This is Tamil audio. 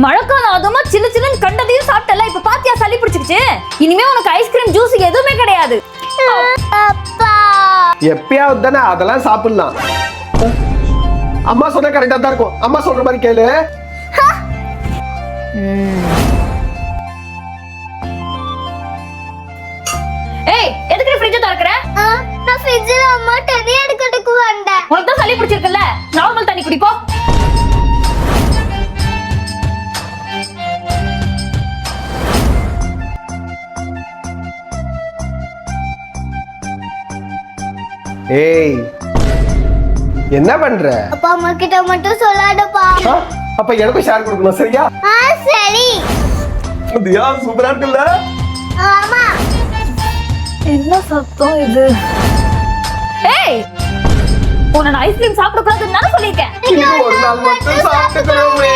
மழைக்காலம் அதுமா சின்ன சின்ன கண்டதையும் சாப்பிட்டல. இப்ப பாத்தியா சளி பிடிச்சிருச்சு. இனிமே உனக்கு ஐஸ்கிரீம் ஜூஸ் எதுவுமே கிடையாது. அப்பா எப்பயாவது தானே அதெல்லாம் சாப்பிடலாம். அம்மா சொன்னா கரெக்டா தான் இருக்கும். அம்மா சொல்ற மாதிரி கேளு. ஏய், எதுக்கு நீ ஃப்ரிட்ஜ் திறக்கற? நான் ஃப்ரிட்ஜ்ல அம்மா தண்ணி எடுக்கிறதுக்கு வந்தேன். உனக்கு தான் சளி பிடிச்சிருக்குல்ல, நார்மல் தண்ணி குடி போ. ஏய், என்ன பண்ற? அப்பா அம்மா கிட்ட மட்டும் சொல்லாதப்பா. அப்ப எனக்கும் ஷேர் கொடுக்கணும், சரியா? சரி. அப்படியா? சூப்பரா இருக்குல்ல? ஆமா. என்ன சத்தம் இது? ஏய், உன்னை ஐஸ்கிரீம் சாப்பிட கூடாதுன்னு நான் சொல்லிருக்கேன். ஒரு நாள் மட்டும் சாப்பிட்டுக்கிறோமே.